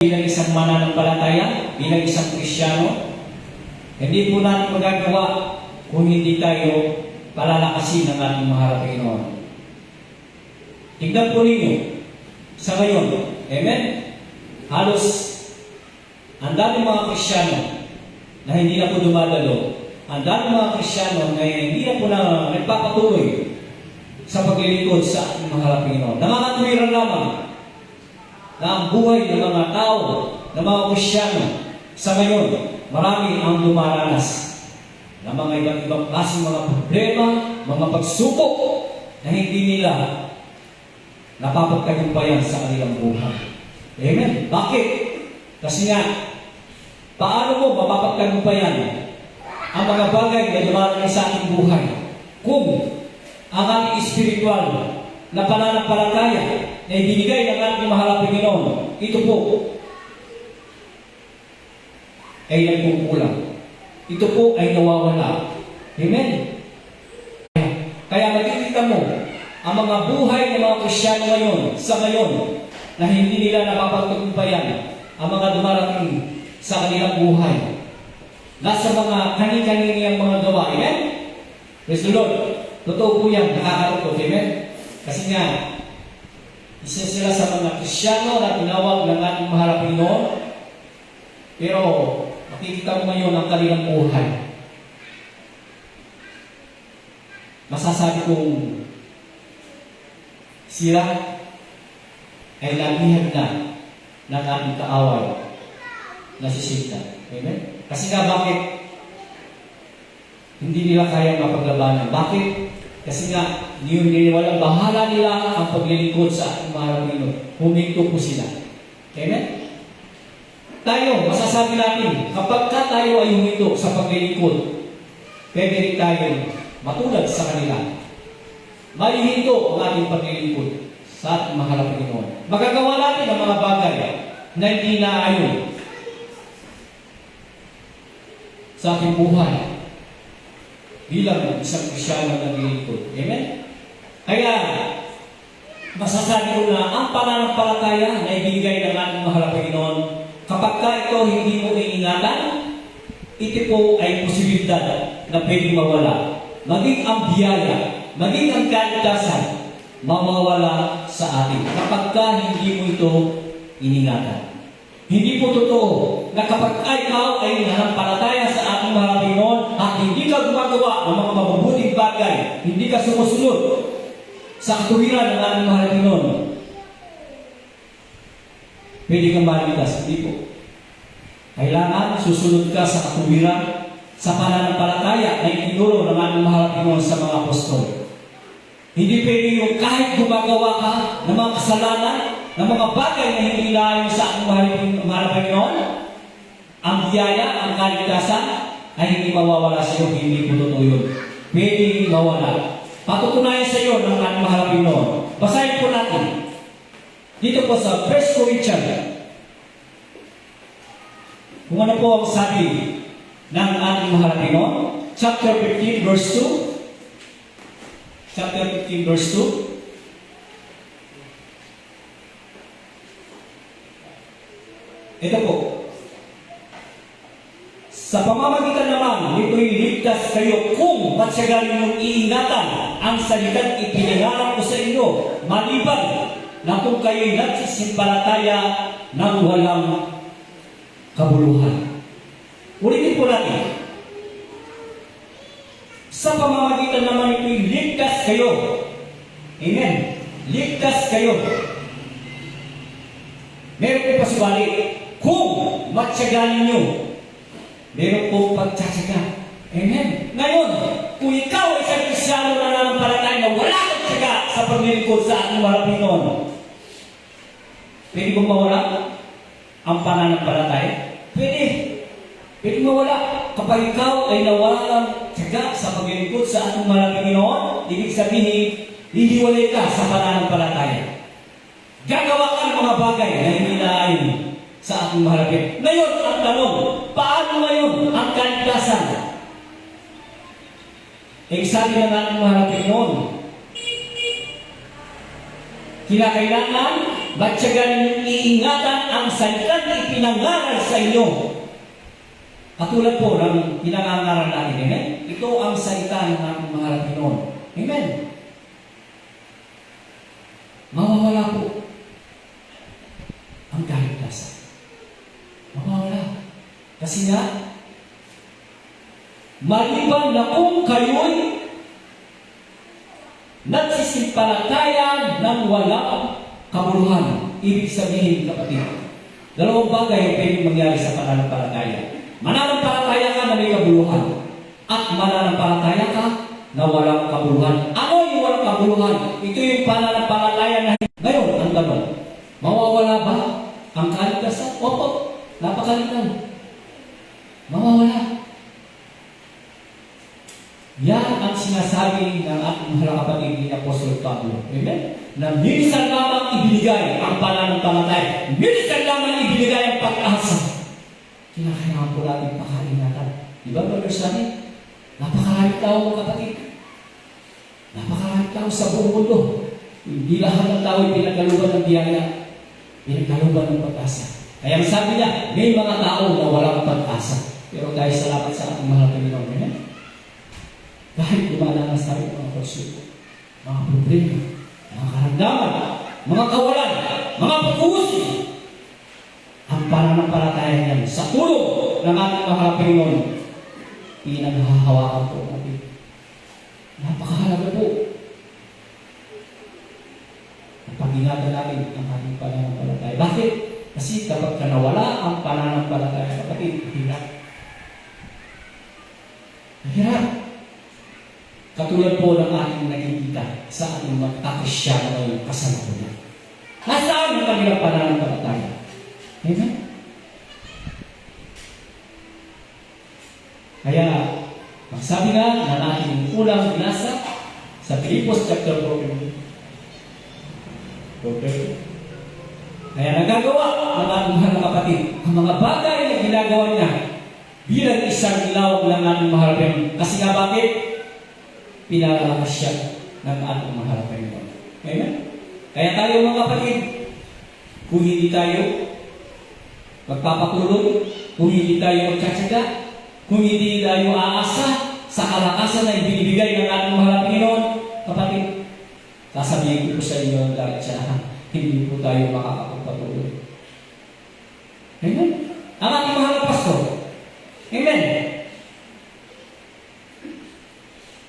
Bilang isang mananampalataya, bilang isang Kristiyano, hindi po natin magagawa kung hindi tayo palalakasin ng ating mahal na Panginoon. Tignan po ninyo sa ngayon, amen? Halos ang daming mga Kristiyano na hindi na po dumadalo, ang daming mga Kristiyano na hindi na po na nagpapatuloy sa paglilingkod sa ating mahal na Panginoon. Nakakatuwiran lamang na ang buhay ng mga tao, ng mga Kristiyano sa ngayon, marami ang dumaranas ng mga ibang klaseng mga problema, mga pagsubok na hindi nila napapagtagumpayan sa kanilang buhay. Amen? Bakit? Kasi nga, paano mo mapapagtagumpayan ang mga bagay na dumaranas sa ating buhay kung ang ating spiritual na pananampalataya na ibinigay ng ating mahal na Panginoon, ito po ay nagkukulang. Ito po ay nawawala. Amen? Kaya makikita mo ang mga buhay ng mga Kristiyano ngayon, sa ngayon, na hindi nila napapagtagumpayan ang mga dumarating sa kanilang buhay. Nasa mga kani-kaniniyang mga gawa. Amen? Praise the Lord. Totoo po yan, nakakaroon. Amen? Kasi nga, isa sila sa mga Kristiyano na tinawag ng ating mahal na Panginoon, pero makikita mo ngayon ang kanilang buhay. Masasabi kong sila ay labihan na ng ating kaaway na si Satan. Amen? Kasi nga bakit hindi nila kaya mapaglabanan? Bakit? Kasi nga, walang bahala nila ang paglilingkod sa ating mahal na Panginoon. Huminto po sila. Amen? Tayo, masasabi natin, kapag tayo ay huminto sa paglilingkod, pwede rin tayo matulad sa kanila. Malihinto ang ating paglilingkod sa ating mahal na Panginoon. Magagawa natin ang mga bagay na hindi naayon sa ating buhay bilang isang Kristiyano na naglilingkod. Amen? Kaya, masasabi ko na ang pananampalataya na ibigay ng ating mahal na Panginoon, kapag ito hindi mo iingatan, ito po ay posibilidad na pwedeng mawala. Maging ang biyaya, maging ang kaligtasan, mawawala sa atin. Kapag hindi mo ito iningatan. Hindi po totoo na kapag ikaw ay nanampalataya sa ating mahal na Panginoon at hindi ka gumagawa ng mga mabubuting bagay, hindi ka sumusunod sa katuwiran ng ating mahal na Panginoon, pwede kang maligtas. Hindi po. Kailangan susunod ka sa katuwiran, sa pananampalataya na itinuro ng ating mahal na Panginoon sa mga apostol. Hindi pwede yung kahit gumagawa ka ng mga kasalanan, ng mga bagay na hindi naayon sa ating mahal na Panginoon, ang biyaya, ang kaligtasan, ay hindi mawawala sa iyo. Hindi po totoo yun. Pwede mawala. Patutunayan sa iyo ng ating mahal na Panginoon. Basahin po natin. Dito po sa 1 Corinthians. Kung ano po ang sabi ng ating mahal na Panginoon, chapter 15, verse 2. Chapter 15, verse 2. Ito po. Sa pamamagitan naman, nito'y ligtas kayo kung matyagan ninyong iingatan ang salitang ipinangarap ko sa inyo, maliban na kung kayo'y nagsisimpalataya ng walang kabuluhan. Ulitin po natin. Sa pamamagitan naman nito'y ligtas kayo. Amen. Ligtas kayo. Meron po pasubali. Kung matyagan ninyo, meron po pagtsatsaga. Amen. Ngayon, kung ikaw ay isang Kristiyano na nanampalataya na wala kang tsaga sa paglilingkod sa ating mahal na Panginoon, pwede bang mawala ang pananampalataya? Pwede. Pwede mawala. Kapag ikaw ay nawalang tsaga sa paglilingkod sa ating mahal na Panginoon, ibig sabihin, hihiwalay ka sa pananampalataya. Gagawa ka ng mga bagay na hindi naayon sa ating mahal na Panginoon. Ngayon, ang tanong, paano ngayon ang kaligtasan? Sabi ng ating mahal na Panginoon, kinakailangan Matyagan ninyong iingatan ang salitang ipinangaral sa inyo. Katulad po ng pinangangaral natin, amen? Ito ang salita ng ating mahal na Panginoon. Amen? Mawawala po ang kaligtasan. Mawawala. Kasi nga, maliban na kung kayo'y nagsisimpalataya ng walang kabuluhan. Ibig sabihin, kapatid, dalawang bagay ang pwedeng mangyari sa pananampalataya. Mananampalataya ka na may kabuluhan at mananampalataya ka na walang kabuluhan. Ano yung walang kabuluhan? Ito yung pananampalataya na ngayon, ang tanong, mawawala ba ang kaligtasan? Opo, napakalinaw. Mawawala. Yan ang sinasabi ng ating mahal kapatid ni Apostol Pablo. Amen? Na minsan lamang ibinigay ang pananampalataya. Minsan lamang ibinigay ang pag-asa. Kinakailangan po natin pakaingatan. Di ba, Brother Sunny? Napakarami tao mga kapatid. Napakarami tao sa buong mundo. Hindi lahat ng tao ay pinagkaluban ng biyaya. Pinagkaluban ng pag-asa. Kaya sabi niya, may mga tao na walang pag-asa. Pero dahil salamat sa ating mahal Panginoon. Amen? Kahit dumadanas tayo mga pursuit, mga problema, mga karamdaman, mga kawalan, mga pag-uusip, ang pananampalataya niyan sa tulong ng ating mahal Panginoon, pinaghahawakan po natin. Napakahalaga po. Ang pag-ingatan natin ang ating pananampalataya. Bakit? Kasi kapag nawala ang pananampalataya, kapatid, hirap. Hirap. Katulad po ng ating nakikita sa ating magkakasya ng kasalukuyan. Nasaan ang kanilang pananampalataya? Amen? Kaya, ang sabi nga na ating unang binasa sa Filipos chapter 4. Kaya nagagawa ng ating mahal na kapatid ang mga bagay na ginagawa niya bilang isang ilaw ng ating mahal na Panginoon. Kasi nga bakit? Pinalakas siya ng ating mahal na Panginoon. Amen? Kaya tayo mga kapatid, kung hindi tayo magpapatuloy, kung hindi tayo magtsatsaga, kung hindi tayo aasa sa kalakasan na ibinibigay ng ating mahal na Panginoon, kapatid, sasabihin ko po sa inyo dahil siya, hindi po tayo makakapagpatuloy. Amen? Ang ating mahal na pastor. Amen?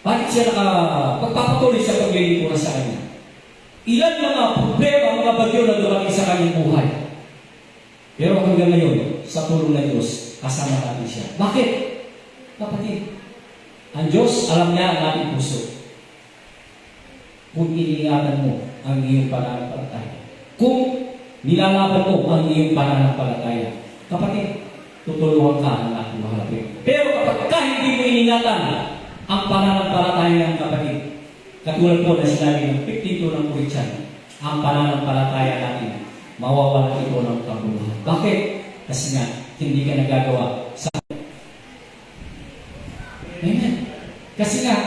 Bakit siya pagpapatuloy sa paglilingkuran sa kanya? Ilan mga problema, mga bagyo na dumating sa kanyang buhay. Pero hanggang ngayon, sa tulong ng Diyos, kasama natin siya. Bakit? Kapatid, ang Diyos, alam niya ang ating puso. Kung iniingatan mo ang iyong pananampalataya. Kung nilalaban mo ang iyong pananampalataya. Kapatid, tutulungan ka ng ating mahal. Pero kapag hindi mo iningatan ang pananampalataya ng kapatid, katulad po na sinabi ng 52 ng Kuritsan, ang pananampalataya natin, mawawala ito ng kabuluhan. Bakit? Kasi nga, hindi ka nagagawa sa... Amen. Kasi nga,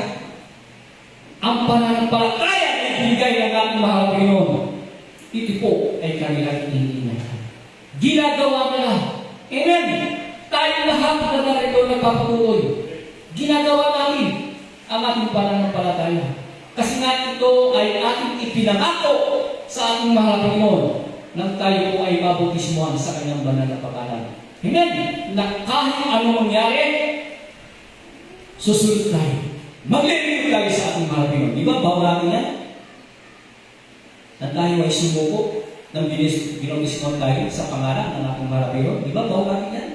ang pananampalataya na ibigay ng ating mahal Panginoon, ito po ay kanilang iniingatan. Ginagawa nila. Amen. Tayo lahat na narito nagpapatuloy. Ginagawa natin ang ating pananampalataya. Kasi nga ito ay ating ipinangako sa ating mahal na Panginoon nang tayo po ay mabautismuhan sa kanyang banal na pangalan. Amen? Na kahit ano mangyari, susunod tayo. Maglilingkod tayo sa ating mahal na Panginoon. Di ba? Bawal natin yan? Na tayo ay sumuko nang binautismuhan tayo sa pangalan ng ating mahal na Panginoon. Di ba? Bawal natin yan?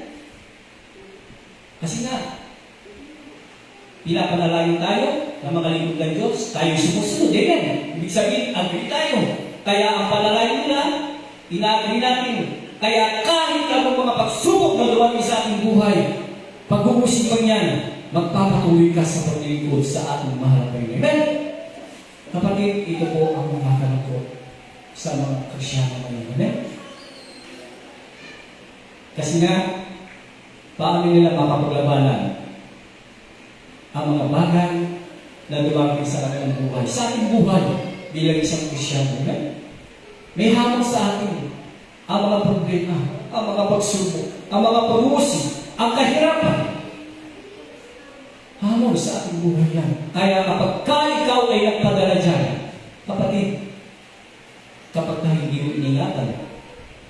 Kasi nga, pinapanalangin tayo na mga lingkod ng Diyos, tayo sumusunod. Amen. Ibig sabihin, agree tayo. Kaya ang panalangin nila, ina-agree natin. Kaya kahit anong mga pagsubok na dumating sa ating buhay, pag-uusipan niyan, magpapatuloy ka sa paglingkod sa ating mahal na Panginoon. Amen. Kapatid, ito po ang mga kalangkot sa mga Krisyano ngayon. Amen. Kasi nga, paano nila mapapaglabanan ang mga bagay na dumarating sa kanilang buhay. Sa ating buhay bilang isang Krisyano. Amen? May hamon sa atin. Ang mga problema, ang mga pagsubok, ang mga pag-uusig, ang kahirapan. Hamon sa ating buhay yan. Kaya kapag ikaw ay nagpadala dyan, kapatid, kapag hindi mo iningatan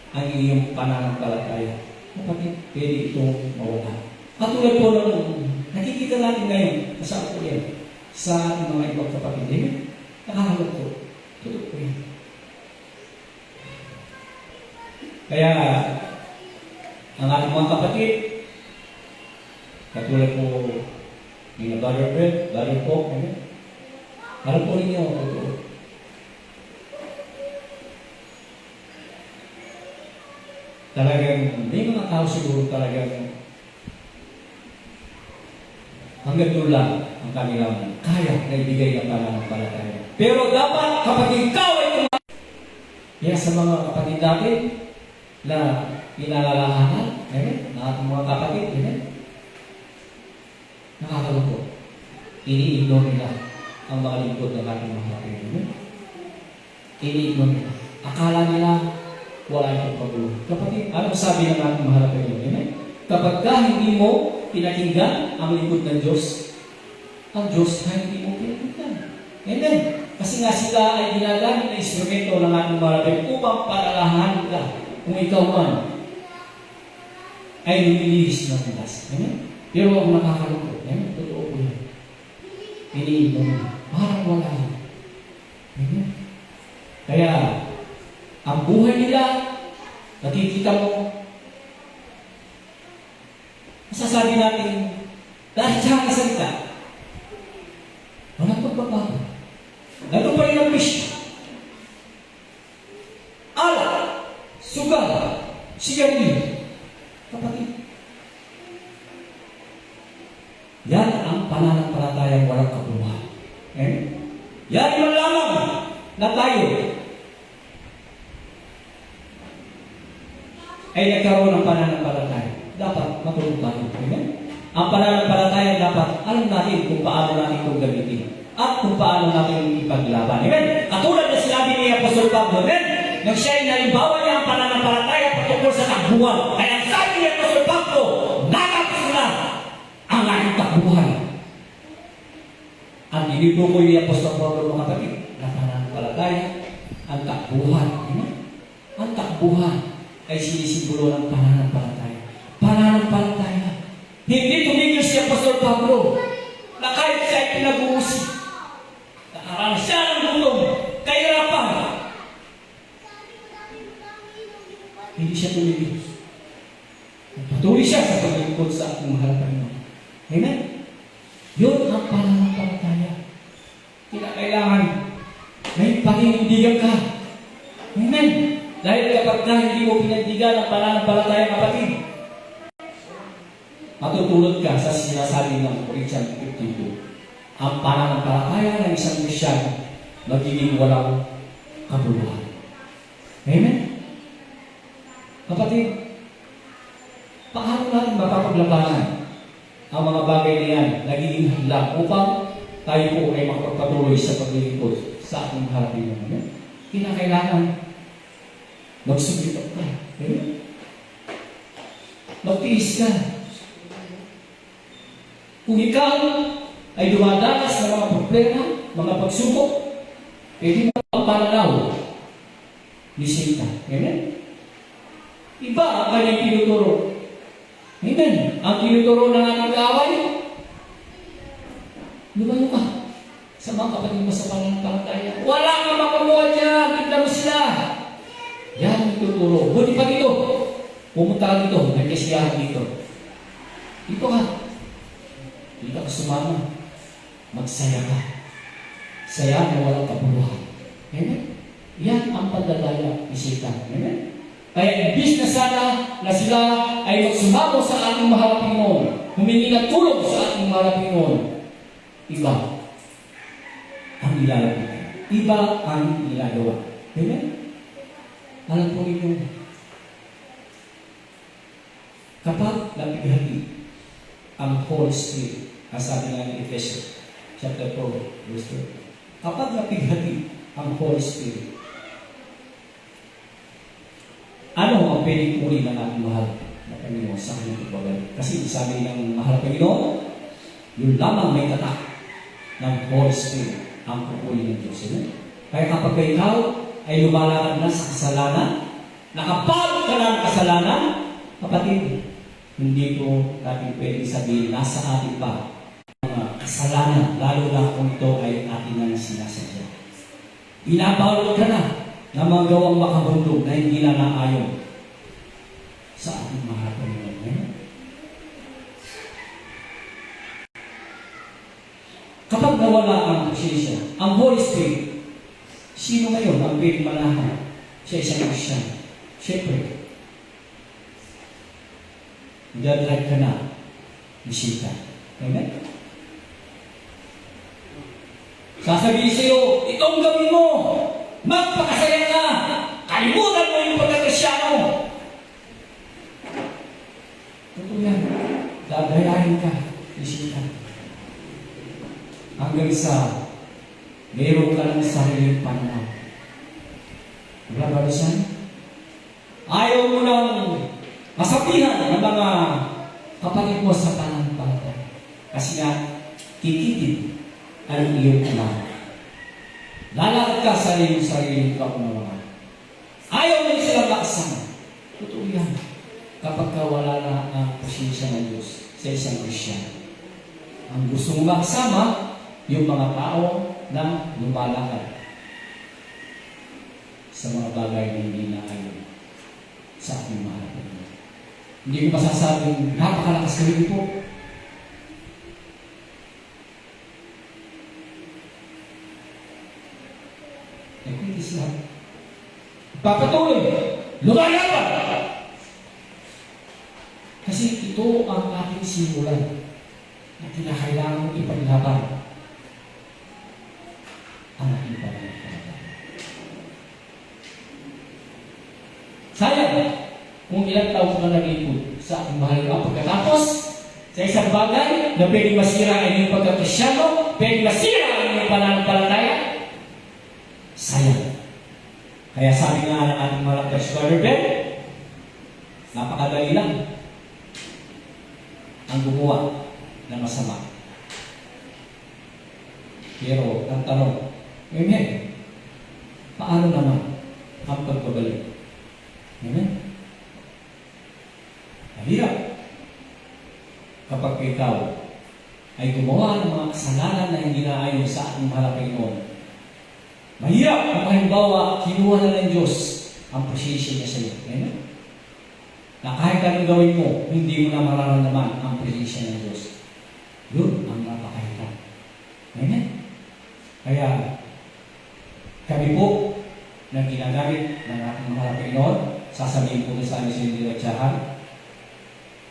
ang iyong pananampalataya, kapatid, pwede itong mawala. Katulad po ng nakikita natin ngayon, kasama po yan, sa ating mga ibang kapatid. Nakakalap po. Totoo po yan. Kaya, ang ating mga kapatid, katulad po ni Brother Fred, Brother Pope, alam po ninyo, totoo. Talagang, may mga tao siguro talagang hanggang doon lang ang kanilang kaya na ibigay ng pananampalataya. Pero dapat kapag ikaw ay yan sa mga kapatid natin na inalalahanan, na ating mga kapatid, nakakalungkot. Ini-ignore nila ang mga lingkod ng ating mga kapatid. Ini-ignore nila. Akala nila wala itong pagbuhay. Kapatid, anong sabi ng ating mahal na Panginoon? Kapag hindi mo pinakinggan ang lingkod ng Diyos, ang Diyos na hindi mo pinakinggan. Amen. Kasi nga sila ay ginagamit na instrumento ng ating marami upang palalahanin ka kung ikaw man ay lumilihis ng tigas. Amen. Pero ang nakakalungkot, totoo po yan. Iniinom mo. Parang wala yan. Amen. Kaya, ang buhay nila, nakikita mo, masasabi natin, dahil siya ang salita, walang pagbabago. Ganun pa rin ang mission. Ala, sugal, sigarilyo. Kapatid, yan ang pananampalatayang walang kabuluhan. Yan yung lamang na tayo ay nagkaroon ng pananampalataya. Dapat matulog tayo. Ang pananampalataya dapat alam natin kung paano natin itong gamitin at kung paano natin ipaglaban. Amen? Katulad na sinabi ni Apostol Pablo, nang siya ay nalimbawa niya ang pananampalataya patungkol sa takbuhan. Kaya sabi ni Apostol Pablo, natapos na ang aking takbuhan. Ang inibukoy ni Apostol Pablo, mga kapatid, na pananampalataya, ang takbuhan. Amen? Ang takbuhan ay sinisimbolo ng pananampalataya. Pananampalataya. Hindi tumigil si Apostol Pablo na kahit siya ay pinag-uusig, nakaranas siya ng gulong, kahirapan. Hindi siya tumigil. Patuloy siya sa paglingkod sa ating mahal na Panginoon. Amen? Yun ang pananampalataya. Kailangan may paninindigan ka. Amen? Dahil kapag hindi mo pinandigan ang pananampalataya, kapatid, matutulad ka sa sinasabi ng Corinthians 52. Ang pananampalataya ng isang Kristiyan magiging walang kabuluhan. Amen? Kapatid, paano natin mapapaglabanan ang mga bagay na yan nagiging hadlang upang tayo po ay makapagpatuloy sa paglilingkod sa ating harapin naman? Kinakailangan magsublit ka. Amen? Magtiis ka. Kung ikaw ay dumadanas ng mga problema, mga pagsubok, pwede mo ang pananaw ni Satan. Amen? Iba ang kanyang tinuturo. Amen? Ang tinuturo ng ating kaaway, lumayo ka sa mga kapatid mo sa pananampalataya. Wala kang makukuha dyan, tignan mo sila. Yan ang tinuturo. Buti pa dito. Pumunta ka dito, nagkasiyahan dito. Dito ka. Hindi ka sumama. Magsaya ka. Saya na walang kabuluhan. Amen? Yan ang pagdadaya ni Satan. Amen? Kaya imbis na sana na sila ay magsumamo sa ating mahal na Panginoon, humingi ng tulong sa ating mahal na Panginoon, iba ang ilalagawa. Iba ang ilagawa. Amen? Alam po ninyo, kapag napighati ang Holy Spirit, ang sabi nga ni Ephesians chapter 4, verse 2, kapag napighati ang Holy Spirit, pwedeng uri ng ating mahal na Panginoon sa kanyang pagbabalik. Kasi sabi ng mahal na Panginoon, yun lamang may tatak ng Holy Spirit ang pupuli ng Diyos. Kaya kapag ikaw ay lumalakad na sa kasalanan, nakapagod ka na ng kasalanan, kapatid, hindi ko natin pwedeng sabihin nasa atin pa mga kasalanan, lalo na kung ito ay atin na sinasadya. Binabawal ka na na magawang makabundog na hindi na naayon sa ating mahal na Panginoon. Kapag nawala ang presensya, ang Holy Spirit, sino ngayon ang pwedeng manahan sa isang Christian? Siyempre, dadrive ka na, bisita. Amen? Sasabihin sa'yo, itong gawin mo, magpakasaya ka, kalimutan mo yung pagkakasya mo. Totoo yan, dadayahin ka, bisita. Hanggang sa meron ka ng sariling pananaw. Wala ba siya? Ayaw mo nang masabihan ng mga kapatid mo sa pananampalataya. Kasi nga, kikitid ang iyong alam. Lalakad ka sa iyong sariling kaunawahan. Ayaw mo silang makasama. Totoo yan. Kapag wala na ang presensya ng Diyos sa isang Kristiyan. Ang gusto mo makasama, yung mga tao na lumalakad sa mga bagay na hindi na ayon sa ating mahal. Hindi ko masasabing napakalakas kami po. Nagpitis lang. Papatuloy. Lumalaban! Kasi ito ang ating simulan na kinakailangan ipaglaban ang ating pananampalataya. Sayang kung ilang taon ka nag-ipon sa ating mahal na pagkatapos sa isang bagay na pwedeng masira ang iyong pagkakristyano, pwedeng masira ang iyong pananampalataya. Sayang. Kaya sabi nga ng ating mahal na Brother Ben, napakadali lang ang gumawa ng masama. Pero ang tanong, amen, paano naman ang pagbabalik? Amen? Mahirap kapag ikaw ay gumawa ng mga kasalanan na hindi naayon sa ating mahal na Panginoon. Mahirap kung halimbawa, kinuha na ng Diyos ang presensya niya sa iyo. Amen? Na kahit anong gawin mo, hindi mo na mararamdaman ang presensya ng Diyos. Yun ang napakahirap. Amen? Kaya, kami po na ginagamit ng ating mahal na Panginoon, sasabihin po sa amin sa hindi diretsahan,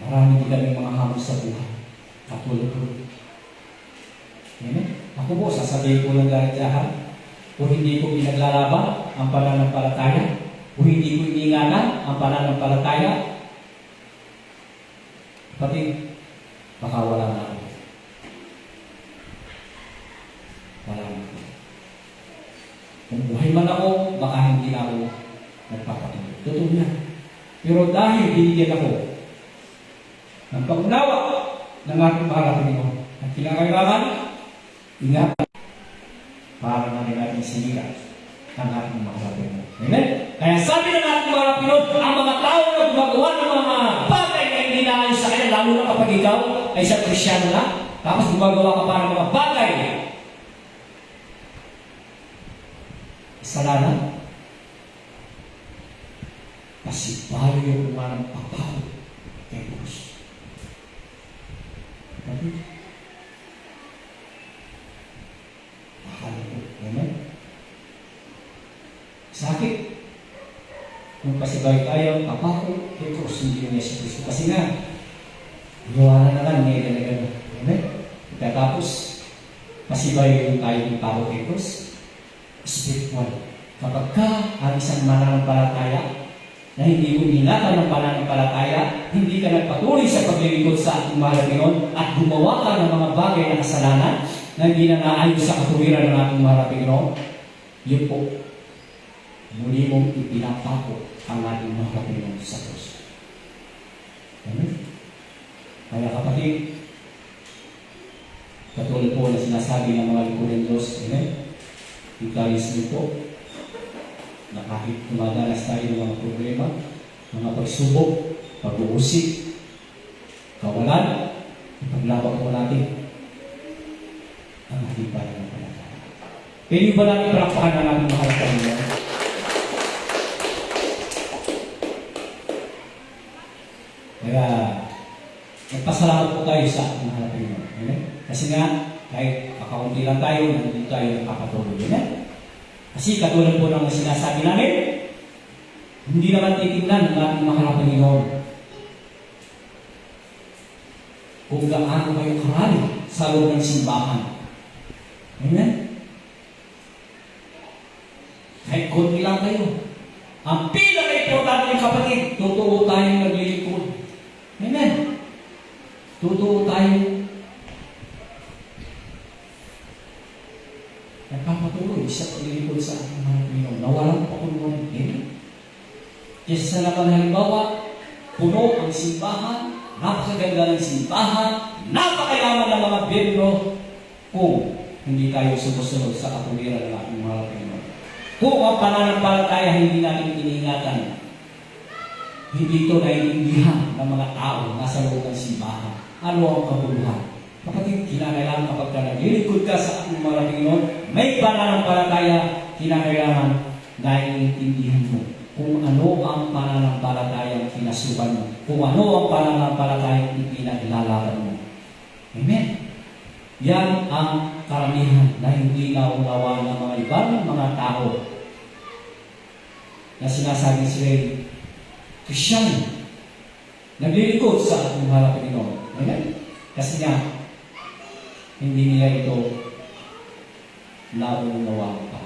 marami din kami mga hamon sa buhay. Katulad po. Amen? Ako po, sasabihin po ng diretsahan, kung hindi ko pinaglalaban ang pananampalataya, kung hindi ko ininganan ang pananampalataya, pati baka wala na ako. Wala na ako. Kung buhay man ako, baka hindi na ako nagpapatuloy. Totoo yan. Pero dahil binigyan ako ng pag-unawa ng ating mahal na Panginoon at kinakailangan, ingat para na natin sinigat ang ating mahal na Panginoon. Amen? Kaya sabi ng ating mahal na Panginoon, ang mga tao na gumagawa ng mga bagay na hindi naayon sa kanya, lalo na kapag ikaw ay isang Kristyano na, tapos gumagawa ka para ng mga bagay kasalanan, kasi bago yung umanang papaw kay Diyos. Tapi, akala ko, amen? Sakit. Kung pasibay tayo, papaw kay Diyos, hindi yung Yesu Cristo. Kasi nga, gawa na lang, may gano'n. Amen? Tapos, pasibay yung tayo ng tao kay Diyos. Spiritual. Kapag ka ang isang mananampalataya na hindi mo iningatan ng pananampalataya, hindi ka nagpatuloy sa paglilingkod sa ating mahal na Panginoon at gumawa ka ng mga bagay na kasalanan na hindi na naayon sa katuwiran ng ating mahal na Panginoon, yun po muli mong ipinapako ang ating mga Panginoon sa Diyos. Amen? Kaya kapatid, katulad po na sinasabi ng mga lingkod ng Diyos, amen? Encourage niyo po na kahit dumadanas tayo ng mga problema, mga pagsubok, pag-uusik, kawalan, ipaglaban po natin ang ating pananampalataya. Pwede ba natin palakpakan ng ating mahal na Panginoon? Kaya, nagpasalamat po tayo sa ating mahal na Panginoon. Amen? Kasi nga, kahit kakaunti lang tayo, nandito tayo nagpapatuloy. Amen? Kasi katulad po ng sinasabi namin, hindi naman titignan ng ating mahal na Panginoon kung gaano kayo karami sa loob ng simbahan. Amen? Kahit konti lang kayo. Ang pinaka-importante ng kapatid, totoo tayong naglilingkod. Amen? Totoo tayong nagpapatuloy sa paglilingkod sa ating mga Panginoon na walang pakunungan. Amen? Kasi sa nakang halimbawa, puno ang simbahan, napakaganda ng simbahan, napakayaman ng mga biyembro kung hindi tayo sumusunod sa katuwiran ng ating mga Panginoon. Kung ang pananampalataya hindi natin iniingatan, hindi ito naiintindihan ng mga tao nasa loob ng simbahan. Ano ang kabuluhan? Kapatid, kinakailangan kapag ka naglilingkod ka sa ating mga Panginoon, may pananampalataya, kinakailangan naiintindihan mo kung ano ang pananampalatayang kinasuban mo, kung ano ang pananampalatayang ipinaglalaban mo. Amen? Yan ang karamihan na hindi naunawa ng mga ibang mga tao na sinasabi sila Kristiyan, naglilingkod sa ating mahal na Panginoon. Amen? Kasi nga, hindi nila ito naunawa pa.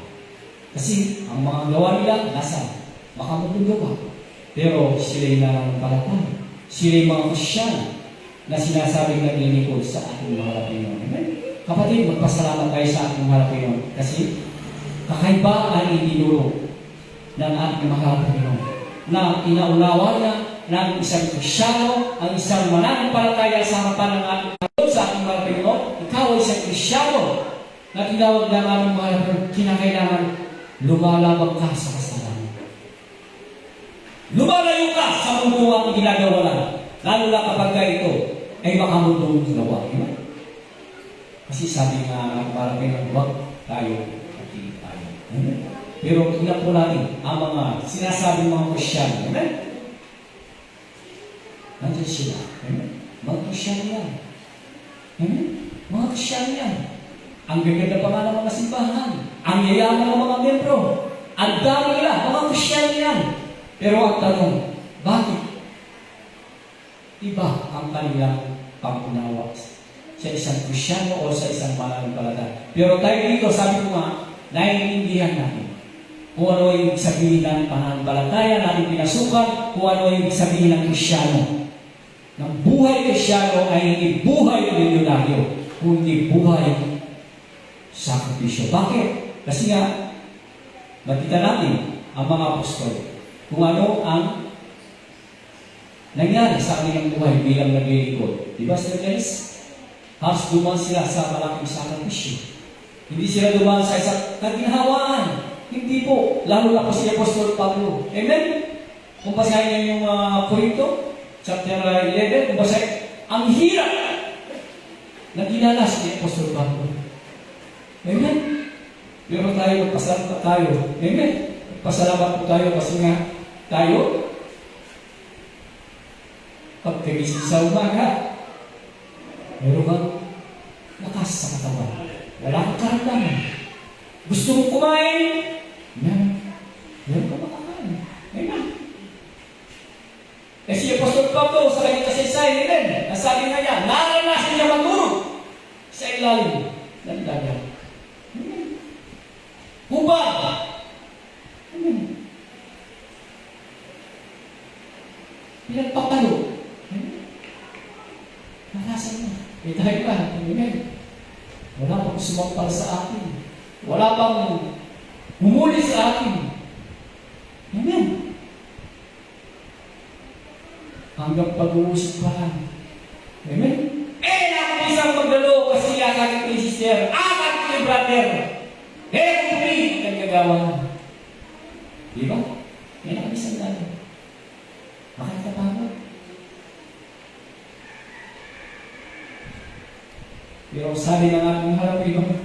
Kasi ang mga gawa nila, nasa makamutong gawa. Pero sila'y nananampalataya. Sila'y mga Kristiyan na sinasabing naglilingkod sa ating mahal na Panginoon. Amen? Kapatid, magpasalamat tayo sa ating mahal na Panginoon. Kasi kakaiba ang itinuro ng ating mahal na Panginoon na inaunawa niya ng isang Kristiyano, ang isang mananampalataya sa harapan ng ating Panginoon sa ating mahal na Panginoon. Ikaw ay isang Kristiyano na tinawag ng aming mahal na Panginoon. Kinakailangan lumalabag ka sa kasalanan. Lumalayo ka sa mundo ang ginagawa lang. Lalo na kapag ito ay makamundong ginawa. Kasi sabi nga ng marami ng huwag tayo at hindi tayo. Pero tingnan po natin ang mga sinasabing mga Kristiyan. Amen? Nandiyan sila. Amen? Mga Kristiyan yan. Amen? Mga Kristiyan yan. Ang gaganda pa nga ng mga simbahan. Ang yayaman ng mga membro. Ang dami nila. Mga Kristiyan yan. Pero ang tanong, bakit iba ang kanilang pangunawa sa isang Kristyano o sa isang mananampalataya? Pero tayo dito, sabi ko nga, naiintindihan natin kung ano yung sabihin ng pananampalataya natin pinasukan, kung ano yung sabihin ng Kristyano. Ng buhay Kristyano ay hindi buhay milyonaryo, kundi buhay sakripisyo. Bakit? Kasi nga, makita natin ang mga apostol kung ano ang nangyari sa kanilang buhay bilang naglilingkod. Diba sila guys? Halos dumaan sila sa malaking sakripisyo. Hindi sila dumaan sa isang kaginhawaan. Hindi po. Lalo na po si Apostol Pablo. Amen? Kung basahin niyo yung Corinto, chapter 11, kung basahin, ang hirap na dinanas ni Apostol Pablo. Amen? Pero tayo, magpasalamat tayo. Amen? Magpasalamat po tayo kasi nga tayo, pagkagising sa umaga, meron kang lakas sa katawan. Wala kang karamdaman. Gusto mong kumain? Meron ka makakain. Amen. Eh si Apostol Pablo sa kanyang kasaysayan din, nasabi nga niya, naranasan niya matulog sa ilalim ng dagat. Amen. Hubad. Amen. Pinagpapalo. Narasan mo. May tayo ka. Amen. Wala pang sumampal sa atin. Wala pang humuli sa atin. hanggang pag-uusap pa lang. Amen? Ako isang magdalo kasi akakit ni sister, akakit ni brother. Kung nagkagawa na. Di ba? Yan ang isang dalo. Bakit ka tama? Pero sabi ng ating harapin,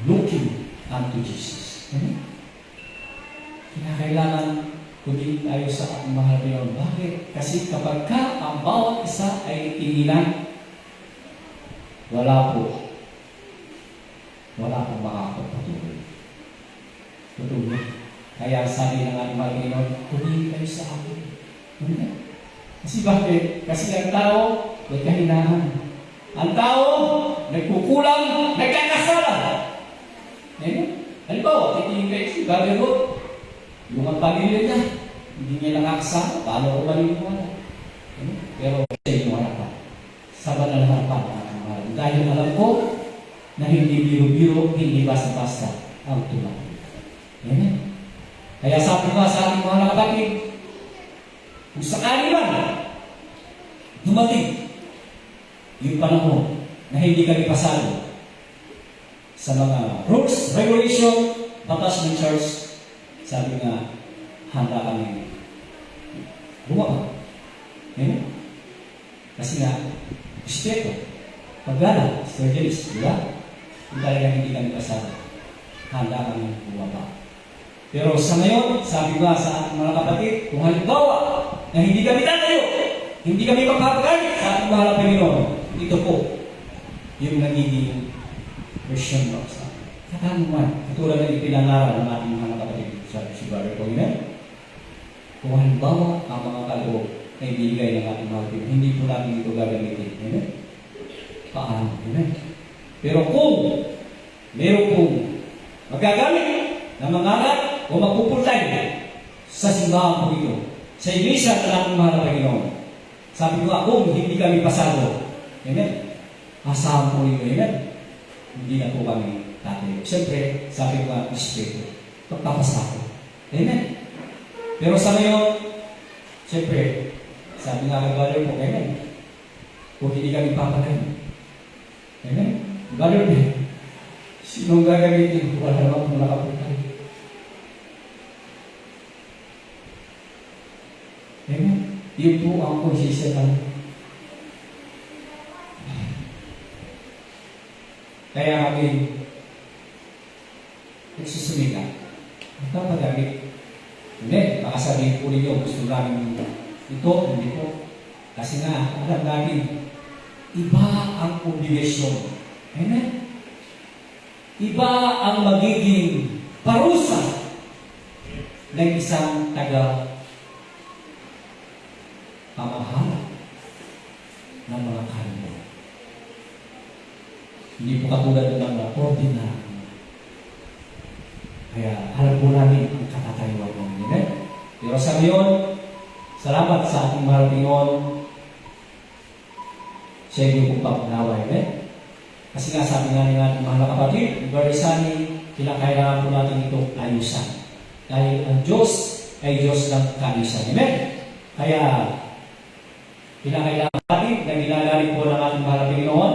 looking unto Jesus. Kinakailangan kunin tayo sa ating mahal Panginoon. Bakit? Kasi kapag ang bawat isa ay tinginan, wala pong makakapatuloy. Tutuloy. Kaya sabi ng ating mahal Panginoon, kunin kayo sa akin. Kasi bakit? Kasi ang tao, may kahinaan. Ang tao, nagkukulang, nagkakasala. Halimbawa, titingin kayo si Brother Lord, yung ang pamilya niya, hindi niya nakakasama, paano ko maliniwala? Pero sa inyo harapan, sa banal na harapan, dahil alam ko na hindi biro-biro, hindi basta-basta ang tumagal. Amen? Kaya sabi ko sa ating mga kapatid, kung sakali man, dumating yung panahon na hindi kami pasado sa mga rules, regulation, batas ng church, sabi nga, handa kami bumawa. Amen? Kasi nga, respeto, paggala, surgeries, di ba? Kung talaga hindi kami pasado, handa kami bumawa. Pero sa ngayon, sabi nga sa ating mga kapatid, kung halimbawa na hindi kami tatayo, hindi kami magpapagalit sa ating mahal na Panginoon, ito po yung nagiging version mo sa akin. Katanungan, katulad ng ipinangaral ng ating mga kapatid sa si Brother Panginoon. Kung halimbawa, ang mga kaloob na ibigay ng ating mahal Panginoon, hindi po namin ito gagamitin. Amen? Paano? Amen? Pero kung meron pong magagamit na mangaral o magpupuntay sa simbahan po ito, sa iglesia ng ating mahal na Panginoon, sabi ko kung hindi kami pasado, amen? Asahan po ninyo, amen? Hindi na po kami tatayo. Siyempre, sabi ko nga, respeto. Pagpapasako. Amen? Pero sa ngayon, siyempre, sabi nga kay Brother po, amen? Kung hindi kami papagayin. Amen? Brother, sinong gagamitin? Wala naman kung nakapunta. Amen? Yun po ang konsisya namin. Kaya kami nagsusumika. Magpapagamit. Hindi, baka sabihin po ninyo, gusto namin ito, hindi po. Kasi nga, alam natin, iba ang obligasyon. Amen? Iba ang magiging parusa ng isang pamahala ng mga kanyo. Hindi po katulad ng mga ordinary. Kaya alam po namin ang katatayuan ng Amen? Pero sa ngayon, salamat sa ating mahal Panginoon sa inyo pong pagpanawa. Amen? Kasi nga sabi nga ng ating mahal na kapatid, very sunny, kailangan po natin ito ayusan. Dahil ang Diyos ay Diyos ng kaayusan. Amen? Kaya kailangan natin na ginagaling po ng ating mahal na Panginoon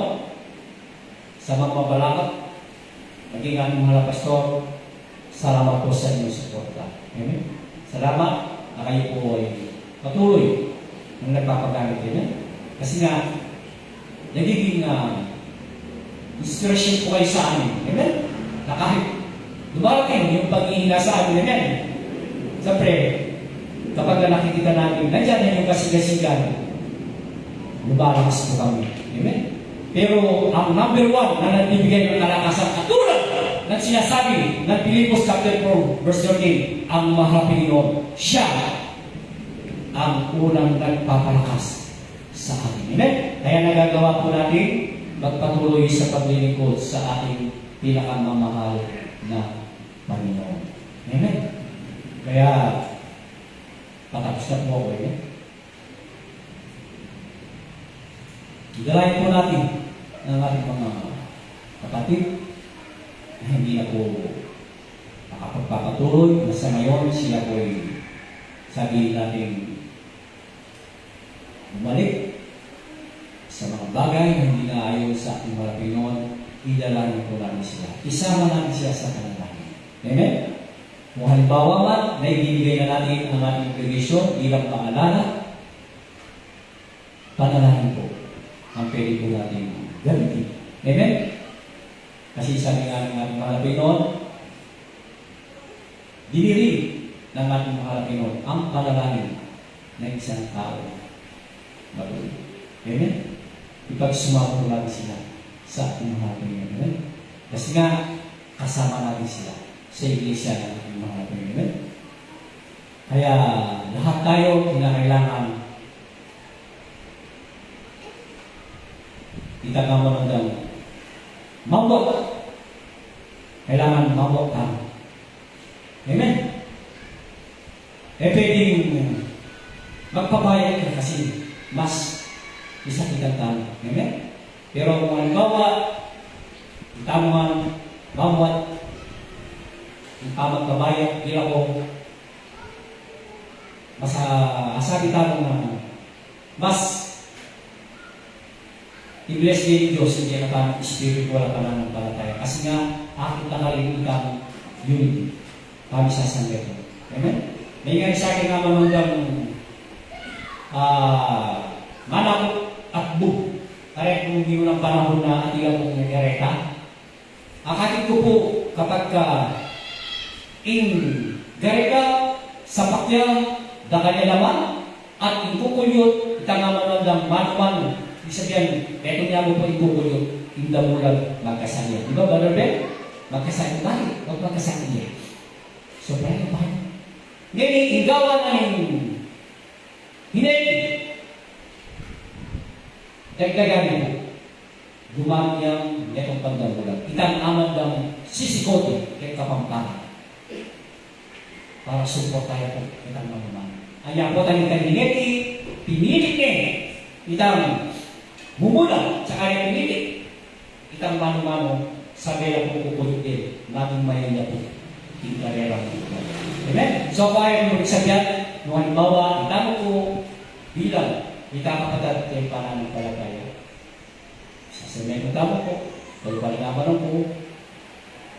sa mga mabalakot, maging ating mahal na pastor, salamat po sa inyong suporta. Amen? Salamat na kayo po ay patuloy na nagpapagamit. Amen? Kasi nga, nagiging inspiration po kayo sa amin. Amen? Na kahit dumarating yung pag-ihina sa amin. Amen? Siyempre, kapag nakikita namin, nandiyan na yung kasigasigan, lumalakas po kami. Amen? Pero ang number one na nagbibigay ng kalakasan katulad ng sinasabi ng Pilipos chapter 4 verse 13, ang mahal Panginoon, siya ang unang nagpapalakas sa atin. Amen? Kaya nagagawa po natin magpatuloy sa paglilingkod sa ating pinakamamahal na Panginoon. Amen? Kaya patapos na po ako. Amen? Igalayin po natin ng ating mga kapatid na hindi na po nakapagpapatuloy na sa ngayon sila po ay sabihin natin bumalik sa mga bagay na hindi na ayon sa ating mga Pinoon, idalangin po namin sila. Isama namin sila sa panalangin. Amen? Kung halimbawa man, na ibibigay na natin ang ating provision bilang paalala, panalangin po ang pwede po natin gamitin. Amen? Kasi sabi nga ng ating mga Pinoon, diniri ng ating mga Pinoon ang panalangin ng isang tao. Mabuti. Amen? Ipagsumama po natin sila sa ating mga Pinoon. Amen? Kasi nga, kasama natin sila sa iglesia ng ating mga Pinoon. Amen? Kaya, lahat tayo kinakailangan itagama ng mambot. Kailangan mambot ka. Amen? Pwedeng magpabayad ka kasi mas isa kitang talo. Amen? Pero kung halimbawa, tamang mambot, magpabayad, di ako mas asabi talo na mas i-bless din Diyos, hindi na parang spiritual ka lang ng palataya. Kasi nga, aking nakalimutan unity. Kami sa sanggit. Amen? May nga sa akin nga manundang manang at bug. Kaya kung hindi mo ng panahon na atigang mong nangyareta. Akatin ko po kapag in gareka sa pakya da kanya naman at ikukulyot itang nga manundang manuman. Ibig sabihin, eto niya mo po ikukulot, hindi mo lang magkasanya. Di ba, Brother Ben? Magkasanya. Bakit? Huwag magkasanya niya. So, pwede pa. Ngayon, igawa na yung hinay. Dagdagan mo. Gumamit niyang netong pandamulang. Itang aman ng sisikote kay Kapampangan. Para support tayo po itang manuman. Ayaw po tayo itang hineti, pinilit niya. Itang mumula sa kanya pinili. Itang mano-mano sa gaya po kukulit din. Naging mayaya po. Yung karera po. Amen? So, kaya mo magsagyan, nung halimbawa, itamo po bilang itakapatad kayo para ng palagaya. Sa semento tamo po, kayo palagaman po,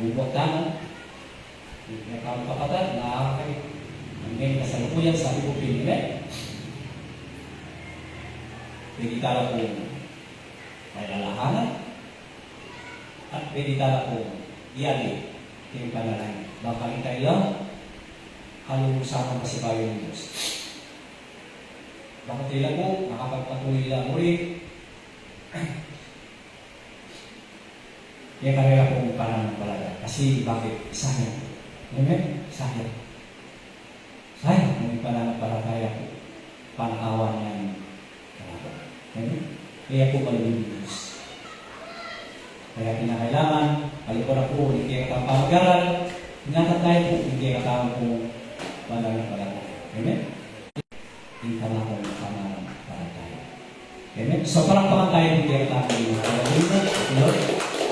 bubok tamo, yung kapatad, nakakakay. Ang ngayon kasalukuyan sa ibupin. Amen? Pwede tala po may lalahanan at pwede tala po iyali yung panalangin. Baka itay lang halusakan kasi kayo ng Diyos. Baka tila po nakapagpatuloy lang ulit. Kaya kanila po pananampalataya. Kasi bakit? Sayang. Amen? Sayang. Sayang kung pananampalataya po. Panakawan niya ng Amen? Kaya po malunin Diyos. Kaya kinakailangan, palipura po, hindi ka pamagaral, ingatan tayo po, hindi ka tao po, pananampalataya. Amen? Hindi ka lang po pananampalataya. Amen? So, parang tayo, hindi ka tao po, Lord.